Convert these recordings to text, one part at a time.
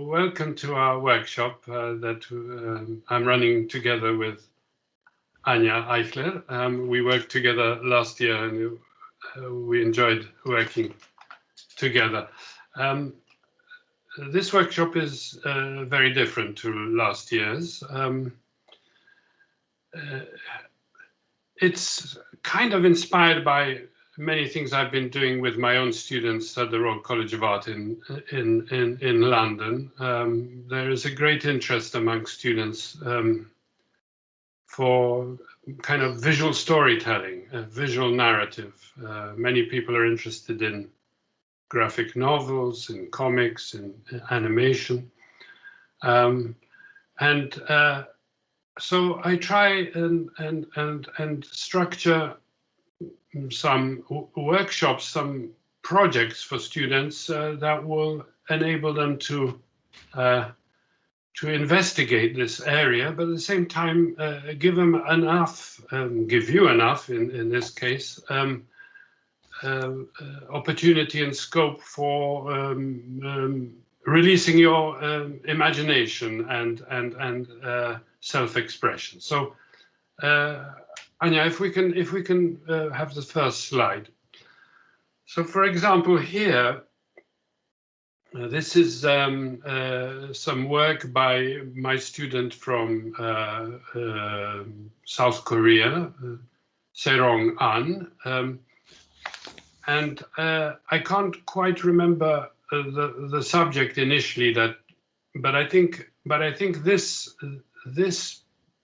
welcome to our workshop that I'm running together with Anya Eichler. We worked together last year and we enjoyed working together. This workshop is very different to last year's. It's kind of inspired by many things I've been doing with my own students at the Royal College of Art in London. There is a great interest among students for kind of visual storytelling, visual narrative. Many people are interested in graphic novels, in comics, in animation. So I try and structure some workshops, some projects for students that will enable them to investigate this area, but at the same time give them enough, give you enough in this case, opportunity and scope for releasing your imagination and self-expression. So. Anya, if we can have the first slide. So, for example, here, this is some work by my student from South Korea, Serong An, and I can't quite remember the subject initially. But I think this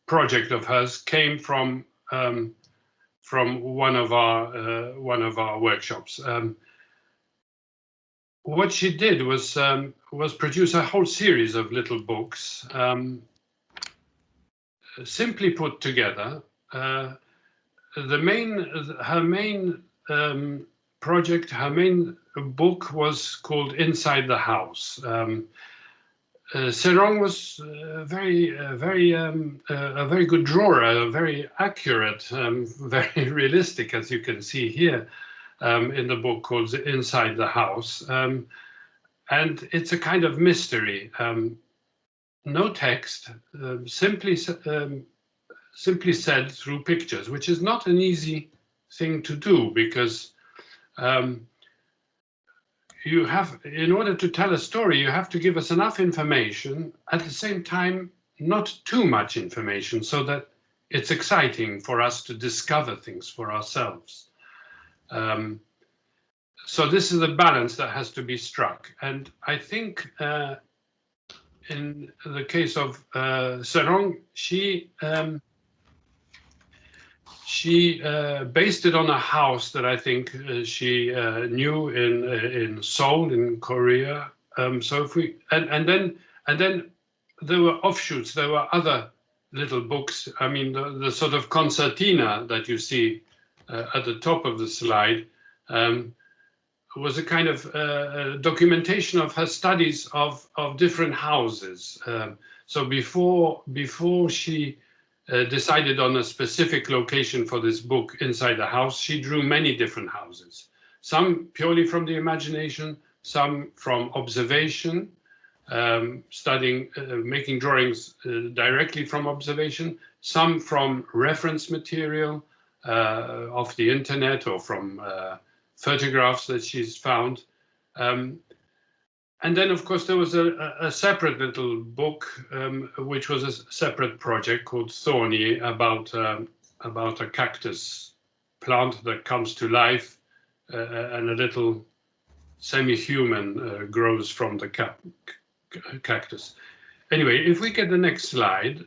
project of hers came from one of our workshops. What she did was produce a whole series of little books, simply put together. Her main project, her main book was called Inside the House. Serong was a very good drawer, very accurate, very realistic, as you can see here in the book called Inside the House. And it's a kind of mystery. No text, simply said through pictures, which is not an easy thing to do because you have, in order to tell a story, you have to give us enough information, at the same time, not too much information, so that it's exciting for us to discover things for ourselves. So this is a balance that has to be struck. And I think in the case of Serong, she based it on a house that I think she knew in Seoul in Korea. So if we and then there were offshoots. There were other little books. I mean, the sort of concertina that you see at the top of the slide was a kind of documentation of her studies of different houses. So before she decided on a specific location for this book, Inside the House, she drew many different houses, some purely from the imagination, some from observation, studying, making drawings directly from observation, some from reference material off the internet or from photographs that she's found. And then, of course, there was a separate little book, which was a separate project called Thorny, about a cactus plant that comes to life, and a little semi-human grows from the cactus. Anyway, if we get the next slide,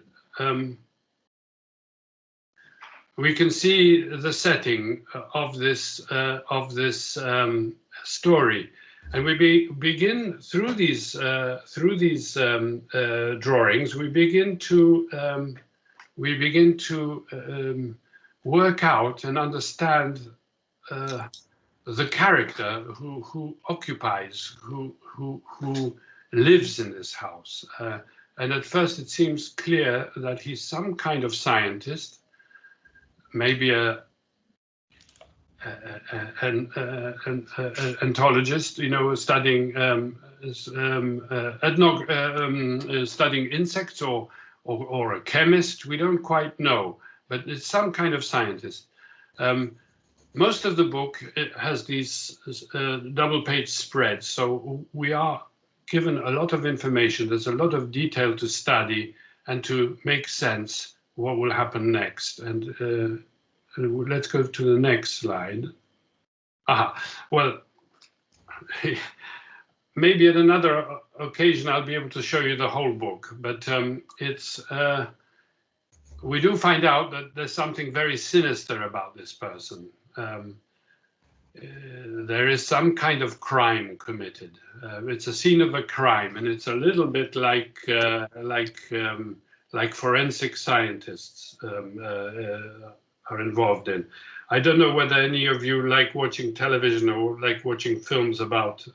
we can see the setting of this story. And we begin through these drawings. We begin to work out and understand the character who occupies, who lives in this house. And at first, it seems clear that he's some kind of scientist, maybe an ontologist, you know, studying studying insects or a chemist. We don't quite know, but it's some kind of scientist. Most of the book has these double-page spreads, so we are given a lot of information. There's a lot of detail to study and to make sense what will happen next. And let's go to the next slide. Well, maybe at another occasion I'll be able to show you the whole book, but we do find out that there's something very sinister about this person. There is some kind of crime committed. It's a scene of a crime, and it's a little bit like forensic scientists are involved in. I don't know whether any of you like watching television or like watching films about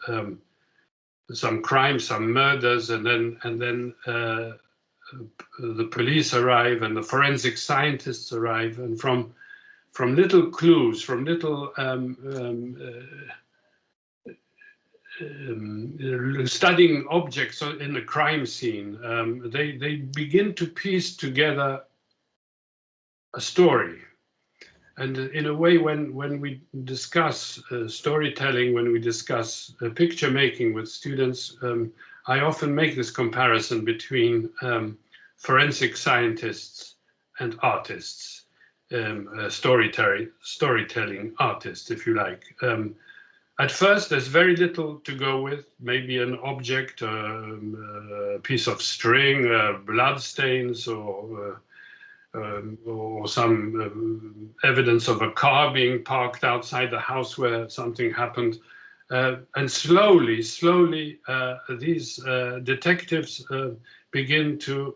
some crimes, some murders, and then the police arrive and the forensic scientists arrive, and from little clues, from little studying objects in the crime scene, they begin to piece together a story. And in a way, when we discuss storytelling, when we discuss picture making with students, I often make this comparison between forensic scientists and artists, storytelling artists, if you like. At first, there's very little to go with, maybe an object, a piece of string, blood stains, or some evidence of a car being parked outside the house where something happened. And slowly, these detectives begin to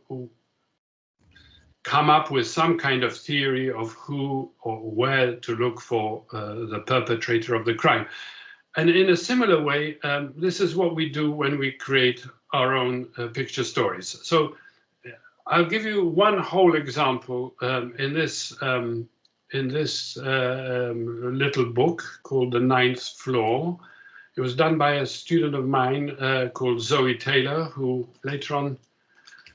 come up with some kind of theory of who or where to look for the perpetrator of the crime. And in a similar way, this is what we do when we create our own picture stories. So I'll give you one whole example in this little book called The Ninth Floor. It was done by a student of mine called Zoe Taylor, who later on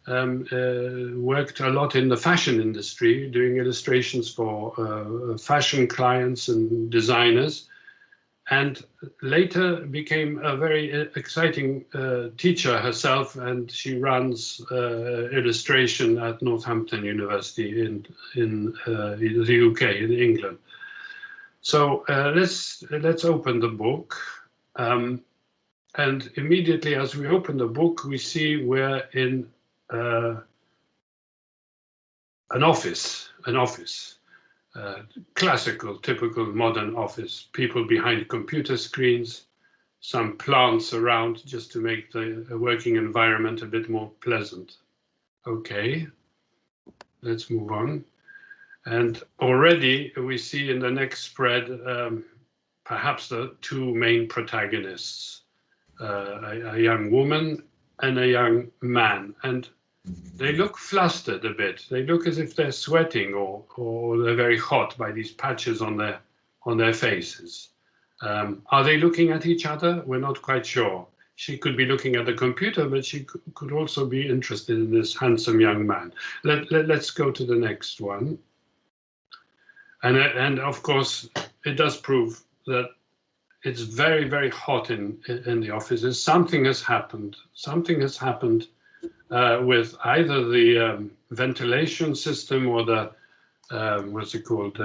worked a lot in the fashion industry, doing illustrations for fashion clients and designers, and later became a very exciting teacher herself, and she runs illustration at Northampton University in the UK, in England. So let's open the book. And immediately as we open the book, we see we're in an office. Classical, typical modern office, people behind computer screens, some plants around just to make the working environment a bit more pleasant. Okay, let's move on. And already we see in the next spread, perhaps the two main protagonists, a young woman and a young man. And they look flustered a bit. They look as if they're sweating or they're very hot by these patches on their faces. Are they looking at each other? We're not quite sure. She could be looking at the computer, but she could also be interested in this handsome young man. Let's go to the next one. And of course, it does prove that it's very, very hot in the offices. Something has happened. Something has happened with either the ventilation system or the, what's it called?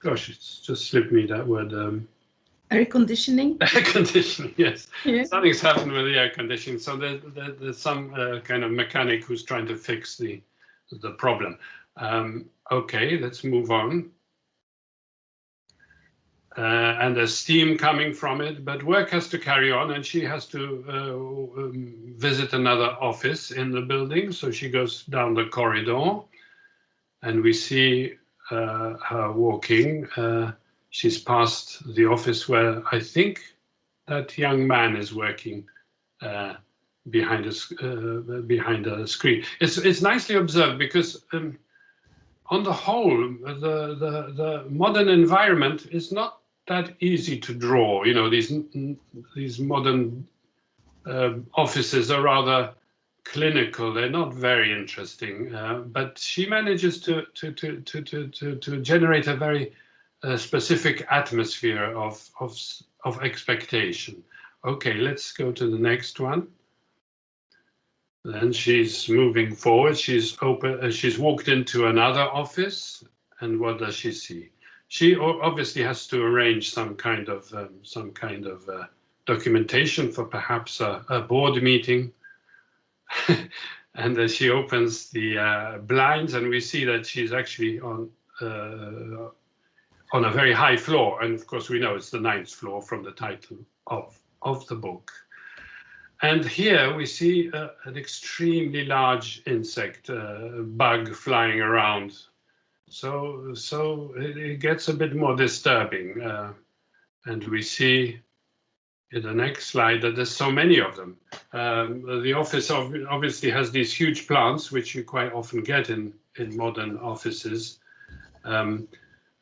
Gosh, it's just slipped me that word. Air conditioning? Air conditioning, yes. Yeah. Something's happened with the air conditioning. So there's some kind of mechanic who's trying to fix the problem. Okay, let's move on. And there's steam coming from it, but work has to carry on, and she has to visit another office in the building. So she goes down the corridor, and we see her walking. She's past the office where I think that young man is working behind a screen. It's nicely observed because on the whole, the modern environment is not that easy to draw. You know, these modern offices are rather clinical. They're not very interesting, but she manages to generate a very specific atmosphere of expectation. Okay, let's go to the next one. Then she's moving forward. She's walked into another office, and what does she see? She obviously has to arrange some kind of documentation for perhaps a board meeting. And she opens the blinds, and we see that she's actually on a very high floor. And of course, we know it's the 9th floor from the title of the book. And here we see an extremely large insect, bug flying around. So it gets a bit more disturbing. And we see in the next slide that there's so many of them. The office obviously has these huge plants, which you quite often get in modern offices. And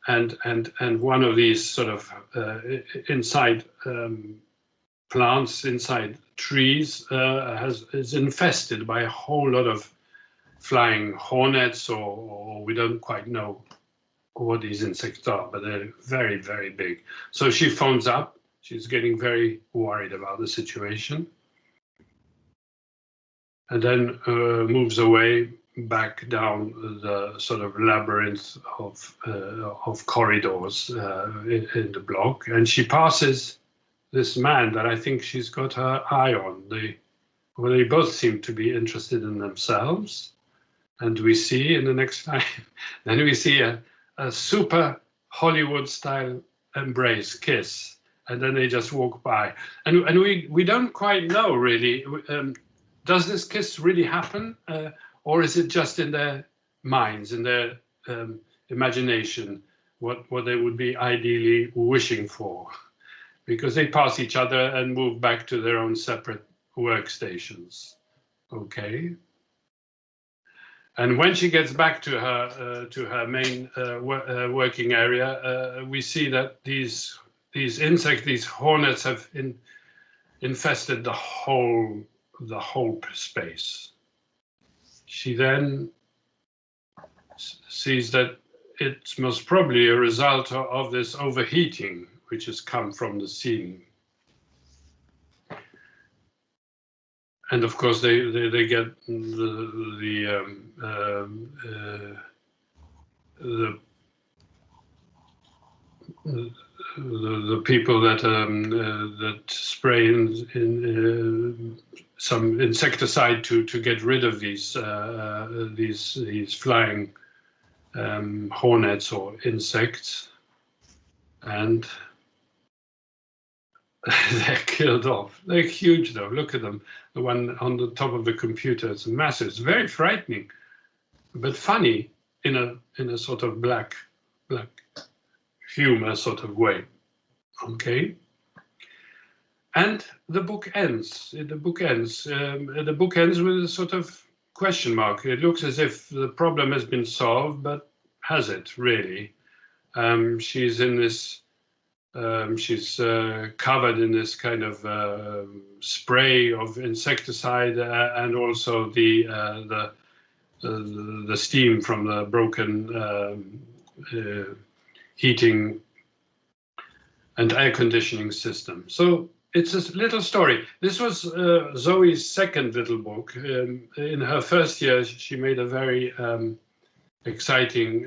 one of these sort of inside plants, inside trees, is infested by a whole lot of flying hornets, or we don't quite know what these insects are, but they're very, very big. So she phones up. She's getting very worried about the situation, and then moves away back down the sort of labyrinth of corridors in the block, and she passes this man that I think she's got her eye on. They both seem to be interested in themselves, and we see in the next slide, then we see a super Hollywood-style embrace, kiss. And then they just walk by, and we don't quite know really. Does this kiss really happen, or is it just in their minds, in their imagination, what they would be ideally wishing for? Because they pass each other and move back to their own separate workstations. Okay. And when she gets back to her main working area, we see that these insects, these hornets, have infested the whole space. She then sees that it's most probably a result of this overheating, which has come from the ceiling. And of course, they get the people that spray in some insecticide to get rid of these flying hornets or insects, and they're killed off. They're huge though. Look at them. The one on the top of the computer is massive. It's very frightening, but funny in a sort of black humor sort of way. Okay. And the book ends. The book ends with a sort of question mark. It looks as if the problem has been solved, but has it really? She's in this. She's covered in this kind of spray of insecticide, and also the steam from the broken heating and air conditioning system. So it's a little story. This was Zoe's second little book. In her first year, she made a very exciting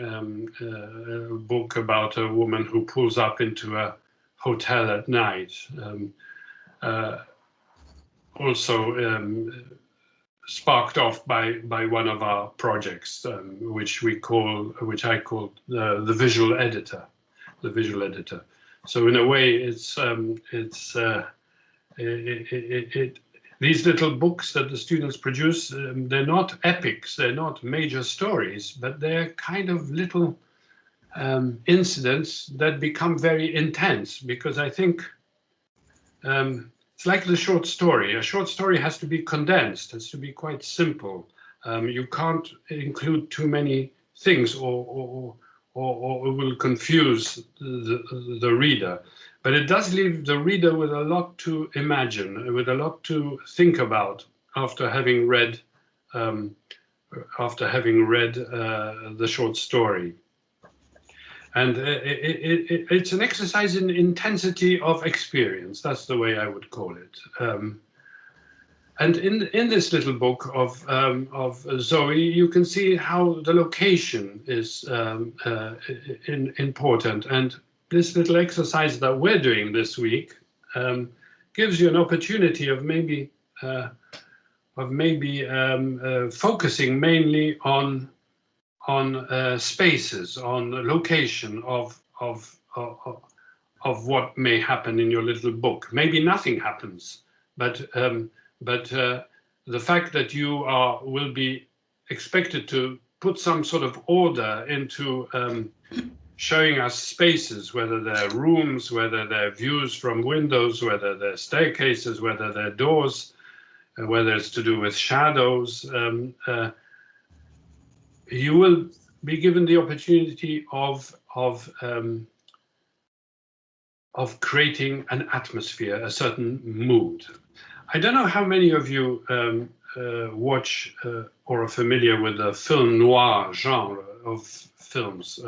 book about a woman who pulls up into a hotel at night. Also sparked off by one of our projects, which I call the visual editor. The visual editor. So in a way, these little books that the students produce, they're not epics, they're not major stories, but they're kind of little incidents that become very intense, because I think it's like the short story. A short story has to be condensed, has to be quite simple. You can't include too many things or or will confuse the reader. But it does leave the reader with a lot to imagine, with a lot to think about after having read the short story. And it's an exercise in intensity of experience. That's the way I would call it. And in this little book of Zoe, you can see how the location is important. And this little exercise that we're doing this week gives you an opportunity of maybe focusing mainly on spaces, on the location of what may happen in your little book. Maybe nothing happens, but the fact that you will be expected to put some sort of order into showing us spaces, whether they're rooms, whether they're views from windows, whether they're staircases, whether they're doors, whether it's to do with shadows. You will be given the opportunity of creating an atmosphere, a certain mood. I don't know how many of you watch or are familiar with the film noir genre of films.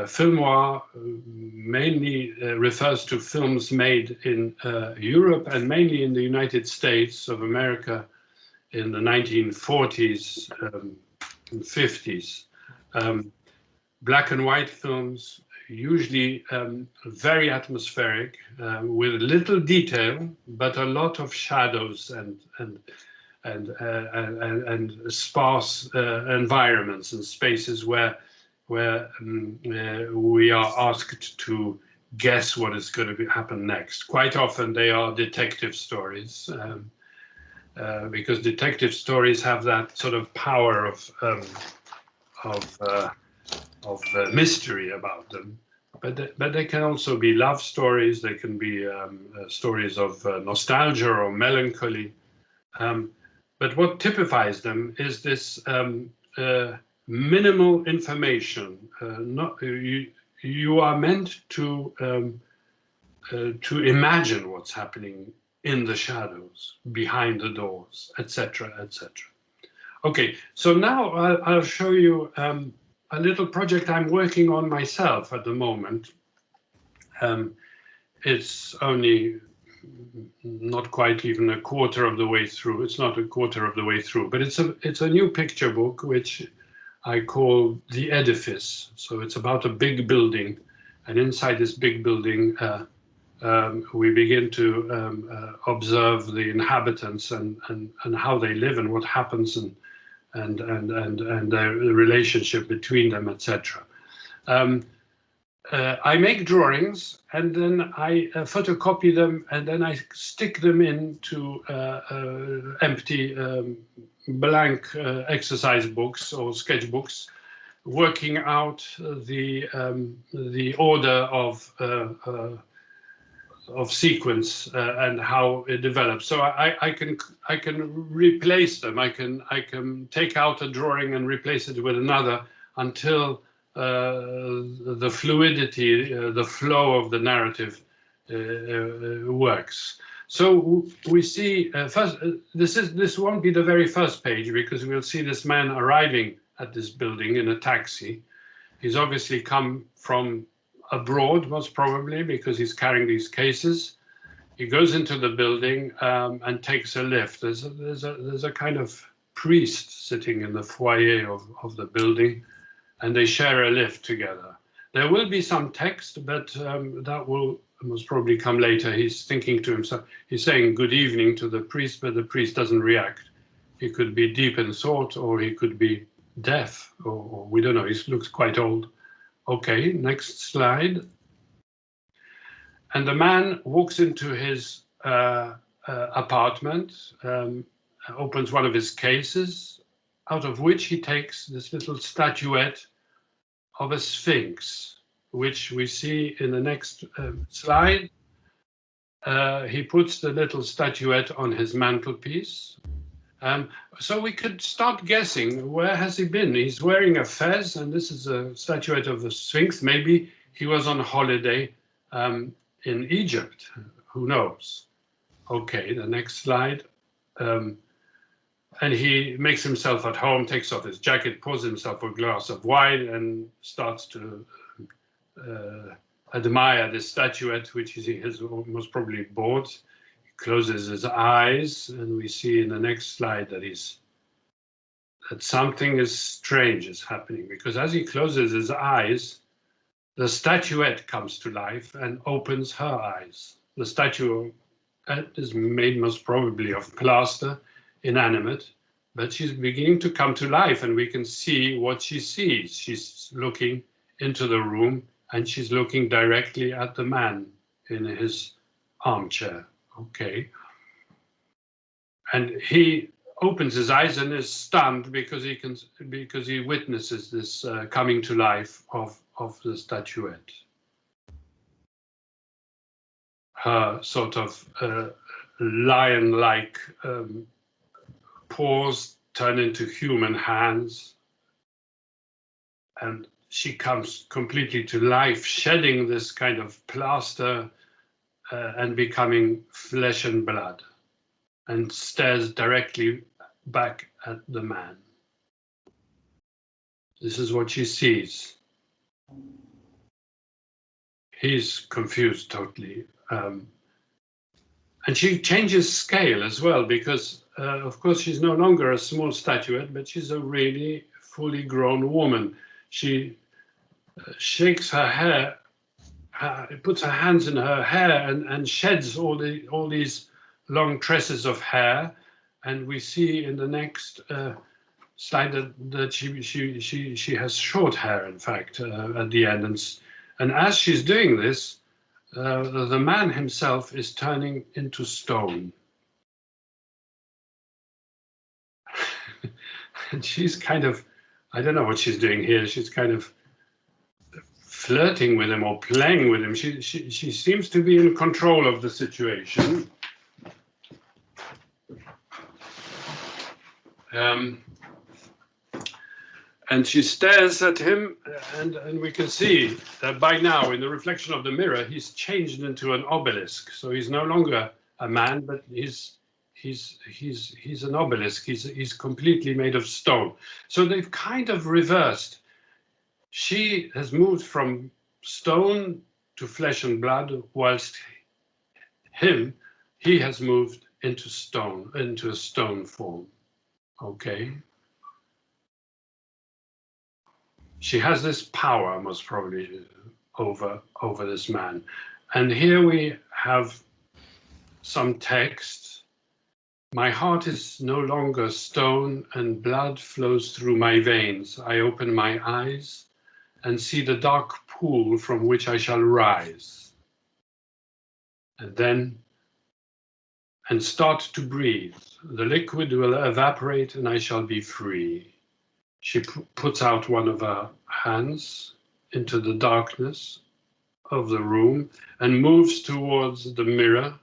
Film noir mainly refers to films made in Europe and mainly in the United States of America in the 1940s and 50s. Black and white films, usually very atmospheric, with little detail, but a lot of shadows and sparse environments and spaces where we are asked to guess what is going to happen next. Quite often they are detective stories, because detective stories have that sort of power of mystery about them. But they can also be love stories. They can be stories of nostalgia or melancholy. But what typifies them is this minimal information. You are meant to imagine what's happening in the shadows, behind the doors, etc., etc. Okay, so now I'll show you a little project I'm working on myself at the moment. It's only not quite even a quarter of the way through. It's not a quarter of the way through, but it's a new picture book which I call The Edifice. So it's about a big building, and inside this big building we begin to observe the inhabitants and how they live and what happens and the relationship between them, etc. I make drawings and then I photocopy them and then I stick them into empty blank exercise books or sketchbooks, working out the order of sequence and how it develops. So I can replace them. I can take out a drawing and replace it with another until the fluidity, the flow of the narrative works. So we see first. This won't be the very first page because we'll see this man arriving at this building in a taxi. He's obviously come from abroad, most probably, because he's carrying these cases. He goes into the building and takes a lift. There's a kind of priest sitting in the foyer of the building, and they share a lift together. There will be some text, but that will most probably come later. He's thinking to himself, he's saying good evening to the priest, but the priest doesn't react. He could be deep in thought, or he could be deaf, or we don't know. He looks quite old. Okay, next slide. And the man walks into his apartment, opens one of his cases, out of which he takes this little statuette of a sphinx, which we see in the next slide. He puts the little statuette on his mantelpiece. So we could start guessing, where has he been? He's wearing a fez, and this is a statuette of the Sphinx. Maybe he was on holiday in Egypt. Who knows? Okay, the next slide. And he makes himself at home, takes off his jacket, pours himself a glass of wine, and starts to admire this statuette, which he has most probably bought. He closes his eyes, and we see in the next slide that something is strange is happening, because as he closes his eyes, the statuette comes to life and opens her eyes. The statuette is made most probably of plaster, inanimate, but she's beginning to come to life, and we can see what she sees. She's looking into the room, and she's looking directly at the man in his armchair. Okay. And he opens his eyes and is stunned because he witnesses this coming to life of the statuette. Her sort of lion-like paws turn into human hands, and she comes completely to life, shedding this kind of plaster and becoming flesh and blood, and stares directly back at the man. This is what she sees. He's confused totally. And she changes scale as well, because of course she's no longer a small statuette, but she's a really fully grown woman. She shakes her hair, puts her hands in her hair, and sheds all these long tresses of hair. And we see in the next slide that she has short hair, in fact, at the end. And as she's doing this, the man himself is turning into stone. And she's kind of, I don't know what she's doing here. She's kind of flirting with him or playing with him. She seems to be in control of the situation. And she stares at him, and we can see that by now, in the reflection of the mirror, he's changed into an obelisk. So he's no longer a man, but he's an obelisk. He's completely made of stone. So they've kind of reversed. She has moved from stone to flesh and blood, whilst he has moved into stone, into a stone form. Okay. She has this power, most probably, over this man. And here we have some text. My heart is no longer stone, and blood flows through my veins. I open my eyes and see the dark pool from which I shall rise. And start to breathe. The liquid will evaporate and I shall be free. She puts out one of her hands into the darkness of the room and moves towards the mirror,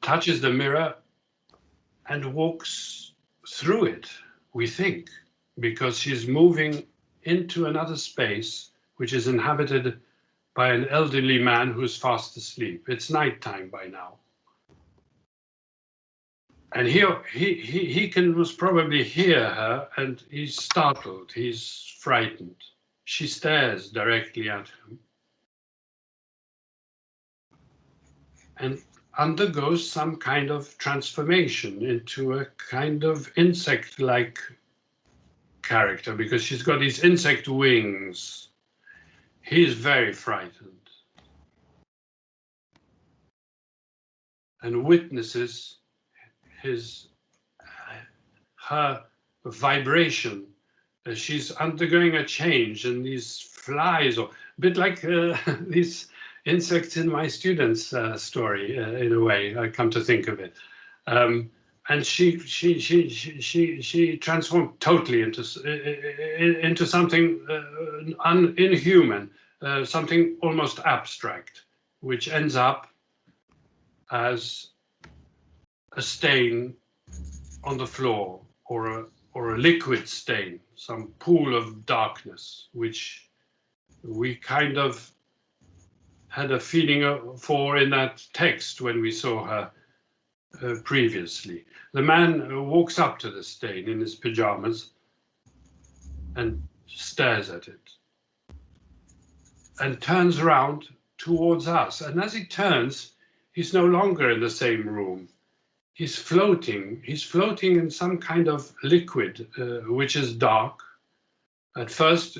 touches the mirror and walks through it, we think, because she's moving into another space which is inhabited by an elderly man who's fast asleep. It's nighttime by now. And he can most probably hear her, and he's startled, he's frightened. She stares directly at him and undergoes some kind of transformation into a kind of insect-like character, because she's got these insect wings. He's very frightened and witnesses her vibration. She's undergoing a change, and these flies, or a bit like these insects in my student's story, in a way, I come to think of it. And she transformed totally into something inhuman, something almost abstract, which ends up as a stain on the floor, or a liquid stain, some pool of darkness, which we kind of had a feeling for in that text when we saw her previously. The man walks up to the stain in his pajamas and stares at it and turns around towards us. And as he turns, he's no longer in the same room. He's floating in some kind of liquid, which is dark. At first,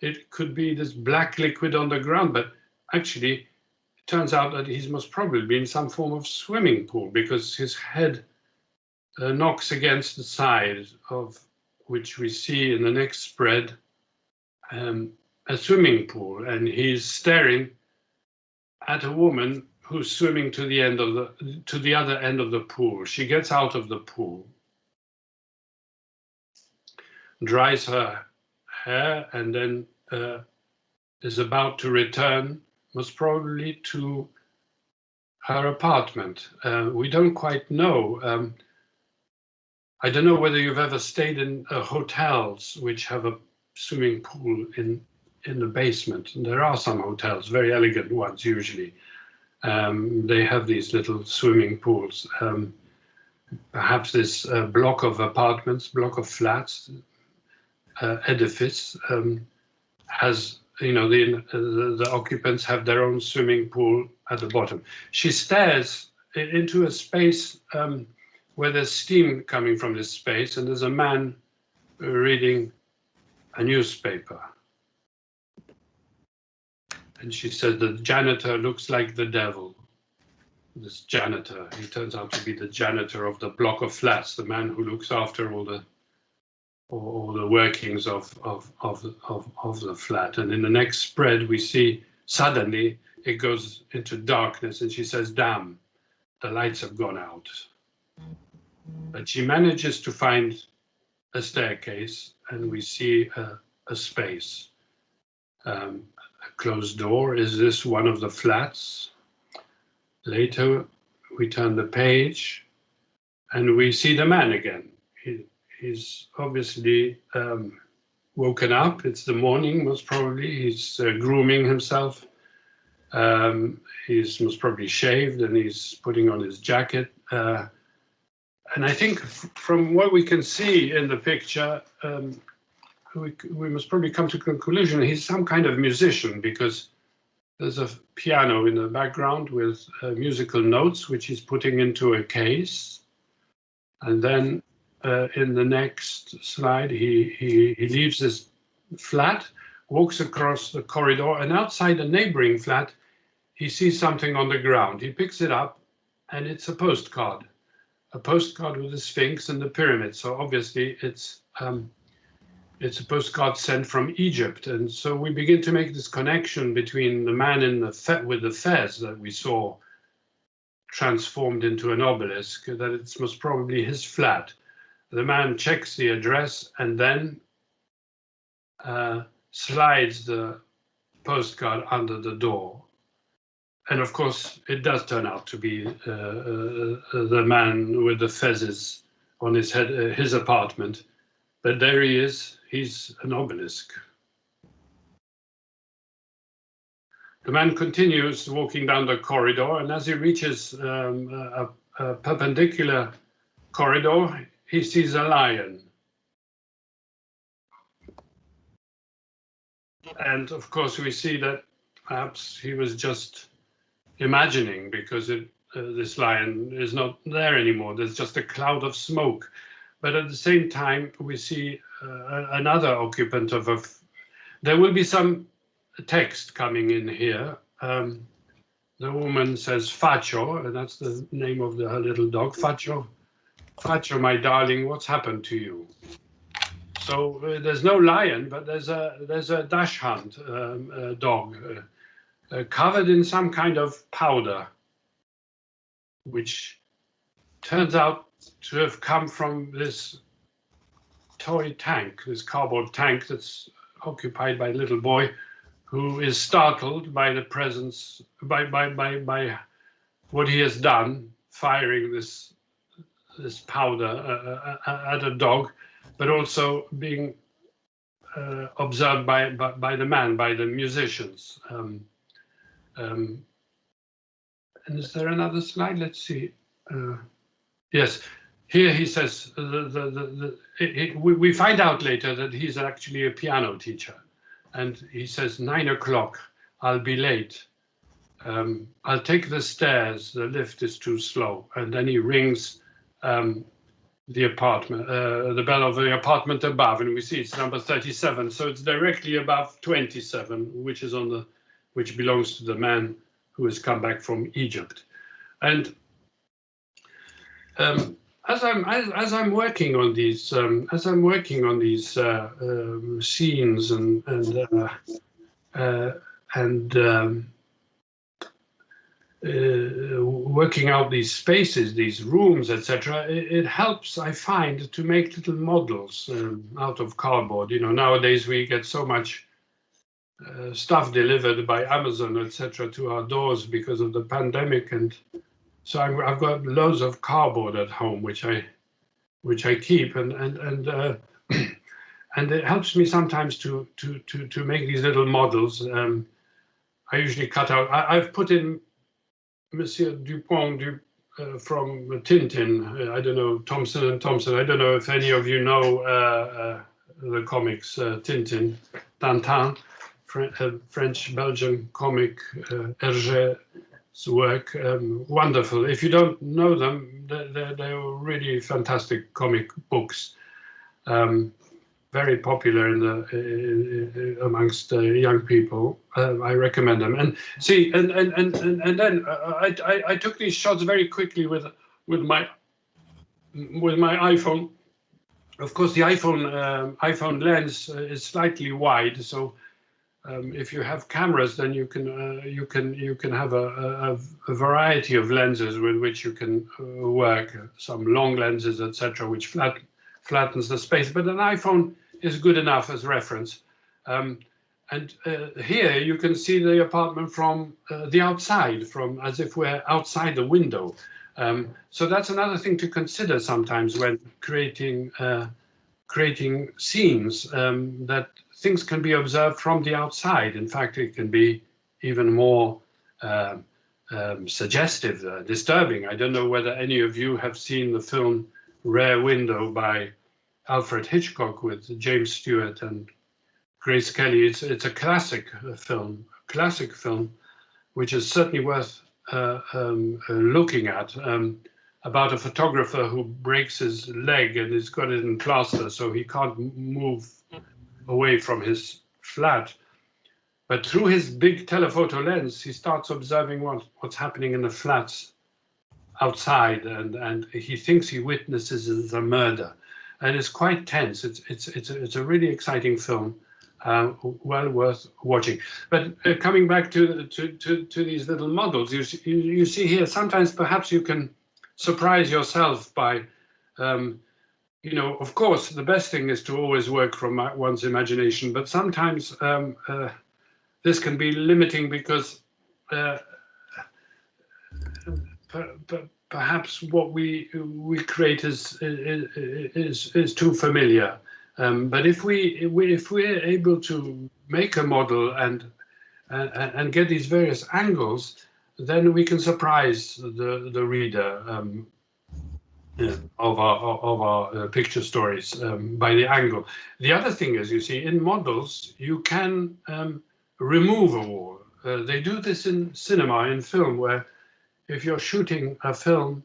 it could be this black liquid on the ground, but actually, it turns out that he's most probably in some form of swimming pool, because his head knocks against the side of which we see in the next spread, a swimming pool, and he's staring at a woman who's swimming to the other end of the pool. She gets out of the pool, dries her hair, and then is about to return, most probably to her apartment. We don't quite know. I don't know whether you've ever stayed in hotels which have a swimming pool in the basement. And there are some hotels, very elegant ones usually. They have these little swimming pools. Perhaps this block of apartments, block of flats, edifice has, you know, the occupants have their own swimming pool at the bottom. She stares into a space where there's steam coming from this space, and there's a man reading a newspaper. And she says the janitor looks like the devil. This janitor, he turns out to be the janitor of the block of flats, the man who looks after all the workings of the flat. And in the next spread, we see suddenly it goes into darkness, and she says, "Damn, the lights have gone out." But she manages to find a staircase, and we see a space. A closed door. Is this one of the flats? Later, we turn the page, and we see the man again. He's obviously woken up. It's the morning, most probably. He's grooming himself. He's most probably shaved, and he's putting on his jacket. And I think from what we can see in the picture, we must probably come to a conclusion he's some kind of musician, because there's a piano in the background with musical notes, which he's putting into a case. And then in the next slide, he leaves his flat, walks across the corridor, and outside a neighboring flat, he sees something on the ground. He picks it up, and it's a postcard with the Sphinx and the pyramid. So obviously it's a postcard sent from Egypt. And so we begin to make this connection between the man in with the fez that we saw transformed into an obelisk, that it's most probably his flat. The man checks the address and then slides the postcard under the door. And of course, it does turn out to be the man with the fezzes on his head, his apartment. But there he is, he's an obelisk. The man continues walking down the corridor, and as he reaches a perpendicular corridor, he sees a lion. And of course, we see that perhaps he was just imagining, because this lion is not there anymore. There's just a cloud of smoke. But at the same time, we see another occupant of there will be some text coming in here. The woman says Faccio, and that's the name of her little dog, Faccio. Faccio, my darling, what's happened to you? So there's no lion, but there's a dachshund dog covered in some kind of powder, which turns out to have come from this toy tank, this cardboard tank that's occupied by a little boy who is startled by the presence, by what he has done, firing this this powder at a dog, but also being observed by the man, by the musicians. And is there another slide? Let's see. Yes, here he says, we find out later that he's actually a piano teacher. And he says, 9 o'clock, I'll be late. I'll take the stairs, the lift is too slow. And then he rings the apartment, the bell of the apartment above, and we see it's number 37. So it's directly above 27, which belongs to the man who has come back from Egypt. And as I'm working on these scenes and working out these spaces, these rooms, etc., it helps, I find, to make little models out of cardboard. You know, nowadays we get so much stuff delivered by Amazon, etc., to our doors because of the pandemic, and so I've got loads of cardboard at home, which I keep, and and it helps me sometimes to make these little models. I usually cut out. I've put in Monsieur Dupont from Tintin. I don't know, Thompson and Thompson. I don't know if any of you know the comics Tintin, Tintin, French-Belgian comic, Hergé's work. Wonderful. If you don't know them, they're really fantastic comic books. Very popular amongst young people. I recommend them. And see, and then I took these shots very quickly with my iPhone. Of course, the iPhone lens is slightly wide, so if you have cameras, then you can have a variety of lenses with which you can work. Some long lenses, etc., which flattens the space. But an iPhone is good enough as reference. And here you can see the apartment from the outside, as if we're outside the window. So that's another thing to consider sometimes when creating scenes, that things can be observed from the outside. In fact, it can be even more suggestive, disturbing. I don't know whether any of you have seen the film Rare Window by Alfred Hitchcock with James Stewart and Grace Kelly. It's a classic film, which is certainly worth looking at, about a photographer who breaks his leg and has got it in plaster, so he can't move away from his flat. But through his big telephoto lens, he starts observing what's happening in the flats outside, and he thinks he witnesses a murder. And it's quite tense. It's a really exciting film, well worth watching. But coming back to these little models, you see here, sometimes perhaps you can surprise yourself by, you know, of course, the best thing is to always work from one's imagination, but sometimes this can be limiting because perhaps what we create is too familiar. But if we're able to make a model and get these various angles, then we can surprise the reader of our picture stories by the angle. The other thing is, you see, in models you can remove a wall. They do this in cinema, in film, where if you're shooting a film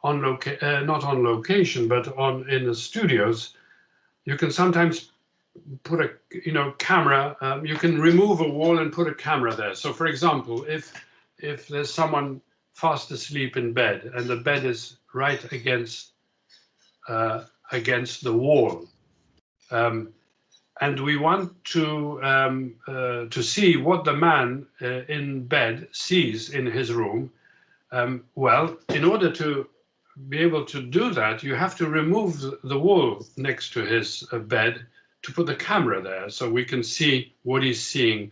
on not on location, but in the studios, you can sometimes put a camera. You can remove a wall and put a camera there. So, for example, if there's someone fast asleep in bed and the bed is right against the wall, and we want to see what the man in bed sees in his room. Well, in order to be able to do that, you have to remove the wall next to his bed to put the camera there, so we can see what he's seeing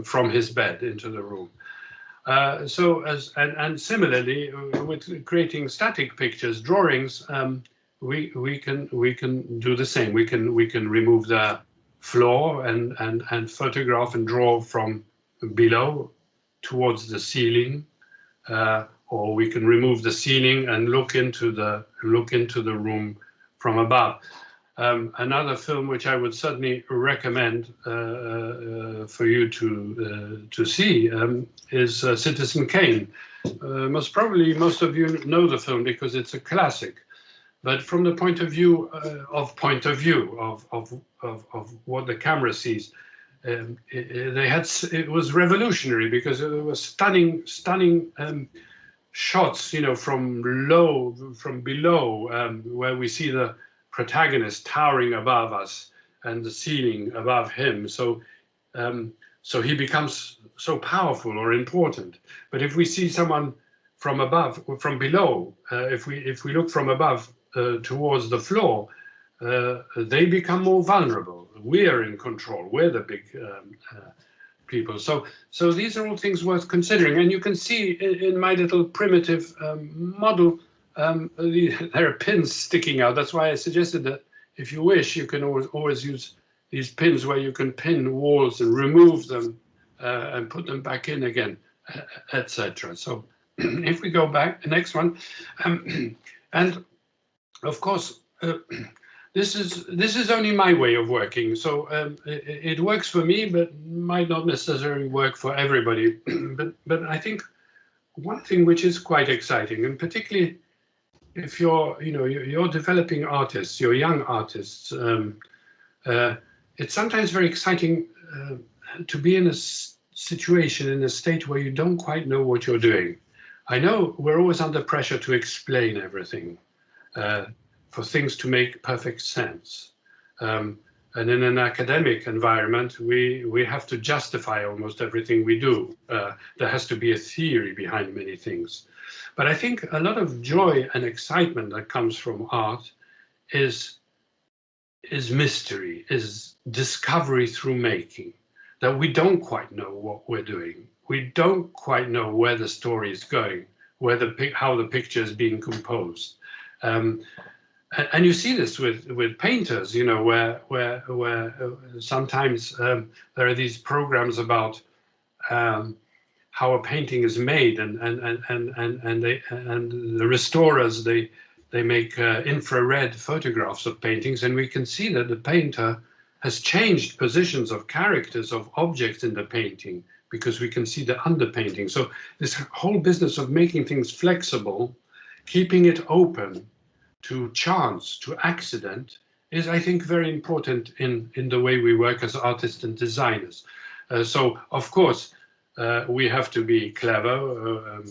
from his bed into the room. And similarly with creating static pictures, drawings, we can do the same. We can remove the floor and photograph and draw from below towards the ceiling, or we can remove the ceiling and look into the room from above. Another film which I would certainly recommend for you to see is Citizen Kane. Most probably most of you know the film because it's a classic. But from the point of view of what the camera sees, it was revolutionary because it was stunning shots, from below, where we see the protagonist towering above us and the ceiling above him. So he becomes so powerful or important. But if we see someone from below, if we look from above towards the floor, they become more vulnerable. We are in control. We're the big people. So these are all things worth considering. And you can see in my little primitive model, there are pins sticking out. That's why I suggested that if you wish, you can always use these pins where you can pin walls and remove them and put them back in again, etc. So if we go back, the next one, and of course, this is only my way of working. So it works for me, but might not necessarily work for everybody. but I think one thing which is quite exciting, and particularly if you're developing artists, you're young artists, it's sometimes very exciting to be in a situation, in a state where you don't quite know what you're doing. I know we're always under pressure to explain everything, for things to make perfect sense. And in an academic environment, we have to justify almost everything we do. There has to be a theory behind many things. But I think a lot of joy and excitement that comes from art is mystery, is discovery through making, that we don't quite know what we're doing. We don't quite know where the story is going, how the picture is being composed. And you see this with painters, where sometimes there are these programs about how a painting is made, and the restorers they make infrared photographs of paintings, and we can see that the painter has changed positions of characters, of objects in the painting, because we can see the underpainting. So this whole business of making things flexible, keeping it open to chance, to accident, is, I think, very important in the way we work as artists and designers. So, of course, we have to be clever.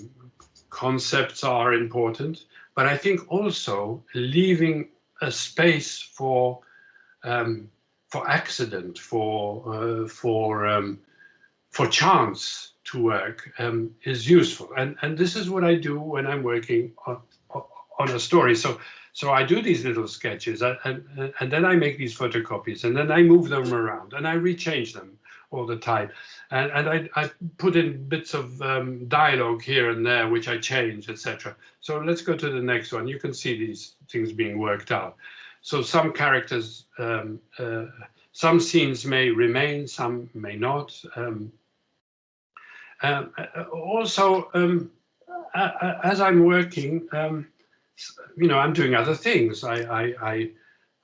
Concepts are important, but I think also leaving a space for accident, for chance to work is useful. And this is what I do when I'm working on a story. So I do these little sketches, and then I make these photocopies, and then I move them around, and I rechange them all the time. And I put in bits of dialogue here and there, which I change, etc. So let's go to the next one. You can see these things being worked out. So some characters, some scenes may remain, some may not. Also, as I'm working, I'm doing other things.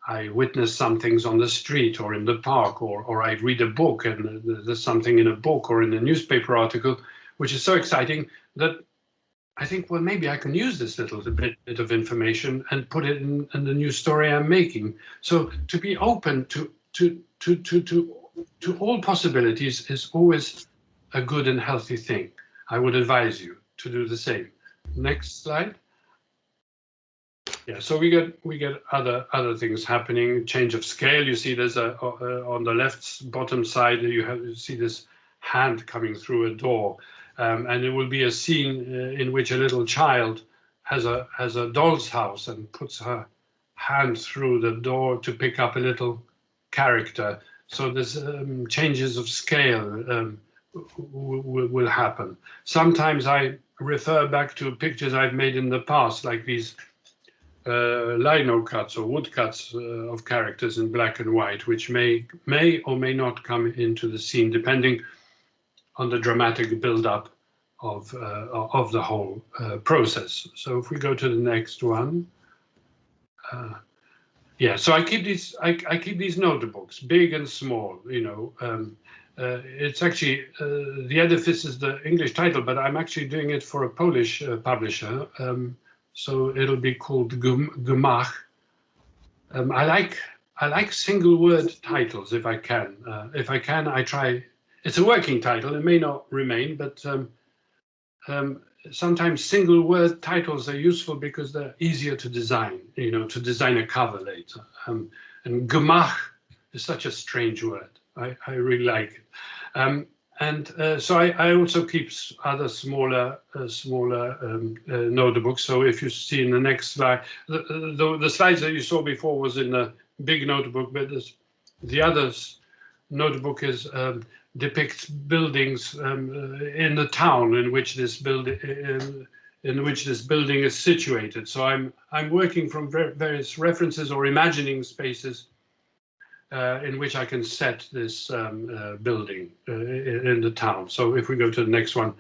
I witness some things on the street or in the park, or I read a book, and there's something in a book or in a newspaper article which is so exciting that I think, well, maybe I can use this little bit of information and put it in the new story I'm making. So to be open to all possibilities is always a good and healthy thing. I would advise you to do the same. Next slide. Yeah, so we get other things happening. Change of scale. You see, there's on the left bottom side. You see this hand coming through a door, and it will be a scene in which a little child has a doll's house and puts her hand through the door to pick up a little character. So there's changes of scale will happen. Sometimes I refer back to pictures I've made in the past, like these lino cuts or wood cuts of characters in black and white, which may or may not come into the scene, depending on the dramatic build-up of the whole process. So if we go to the next one, yeah. So I keep these notebooks, big and small. You know, it's actually the edifice is the English title, but I'm actually doing it for a Polish publisher. So it'll be called Gemach. I like single word titles if I can. I try. It's a working title. It may not remain, but sometimes single word titles are useful because they're easier to design. You know, to design a cover later. And Gemach is such a strange word. I really like it. So I also keep other smaller notebooks. So if you see in the next slide, the slides that you saw before was in a big notebook, but the others notebook is depicts buildings in the town in which this building is situated. So I'm working from various references or imagining spaces in which I can set this building in the town. So if we go to the next one,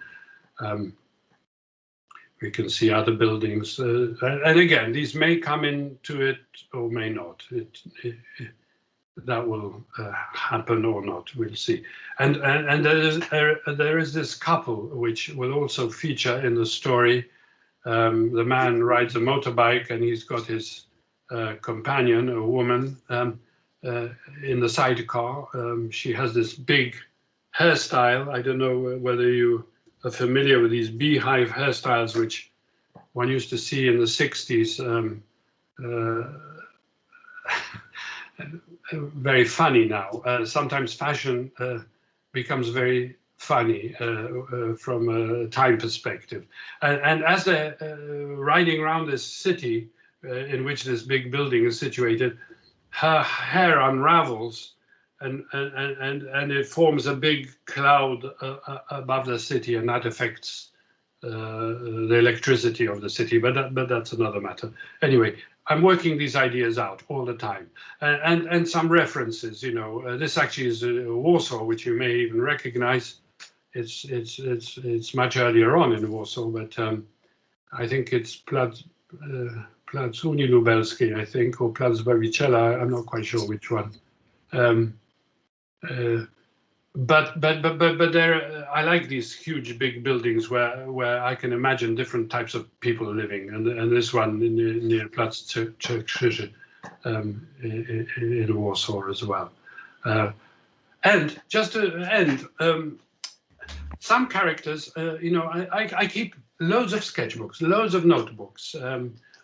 we can see other buildings. And again, these may come into it or may not. That will happen or not, we'll see. And there is this couple which will also feature in the story. The man rides a motorbike and he's got his companion, a woman, in the sidecar. She has this big hairstyle. I don't know whether you are familiar with these beehive hairstyles, which one used to see in the 60s. Very funny now. Sometimes fashion becomes very funny from a time perspective. And as they're riding around this city in which this big building is situated, her hair unravels and it forms a big cloud above the city, and that affects the electricity of the city, but that's another matter. Anyway, I'm working these ideas out all the time, and some references. You know, this actually is Warsaw, which you may even recognize. It's much earlier on in Warsaw, but I think it's Plac Unii Lubelskiej, I think, or Plac Zbawiciela. I'm not quite sure which one. But there, I like these huge big buildings where I can imagine different types of people living, and this one near Plac Krzyży in Warsaw as well. And just to end, some characters, you know, I keep loads of sketchbooks, loads of notebooks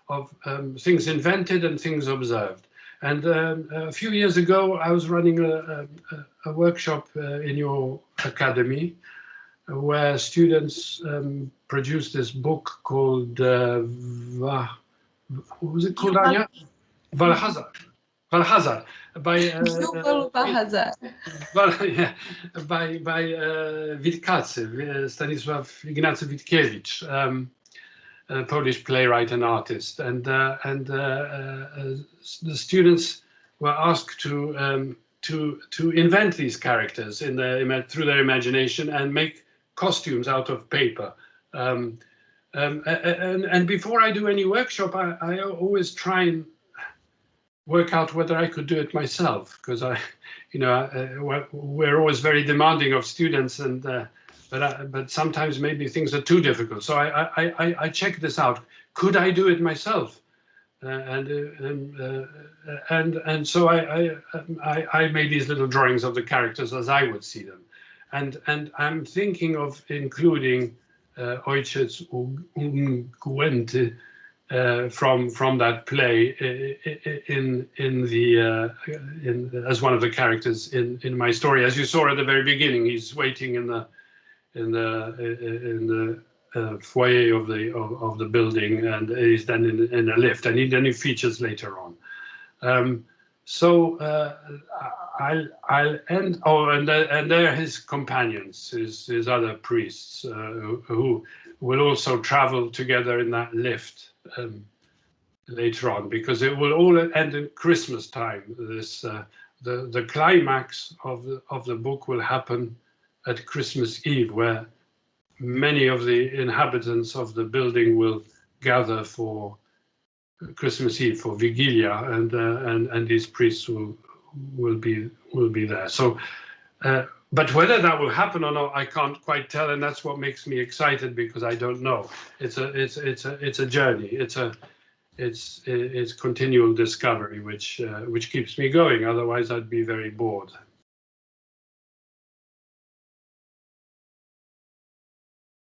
of things invented and things observed. And a few years ago, I was running a workshop in your academy where students produced this book called, what was it called, Anya? Valhazard. By Witkacy, Stanisław Ignacy Witkiewicz, a Polish playwright and artist, and the students were asked to invent these characters through their imagination and make costumes out of paper. And before I do any workshop, I always try and work out whether I could do it myself, because we're always very demanding of students, and but sometimes maybe things are too difficult. So I check this out. Could I do it myself? And so I made these little drawings of the characters as I would see them, and I'm thinking of including Ojciec Ugęty from that play as one of the characters in my story. As you saw at the very beginning, he's waiting in the foyer of the building, and he's then in a lift, and then he features later on. So I'll end. Oh, and there are his companions, his other priests, who will also travel together in that lift later on, because it will all end in Christmas time. This the climax of the book will happen at Christmas Eve, where many of the inhabitants of the building will gather for Christmas Eve, for Vigilia, and these priests will be there. So, but whether that will happen or not, I can't quite tell, and that's what makes me excited, because I don't know. It's a journey. It's continual discovery, which keeps me going. Otherwise, I'd be very bored.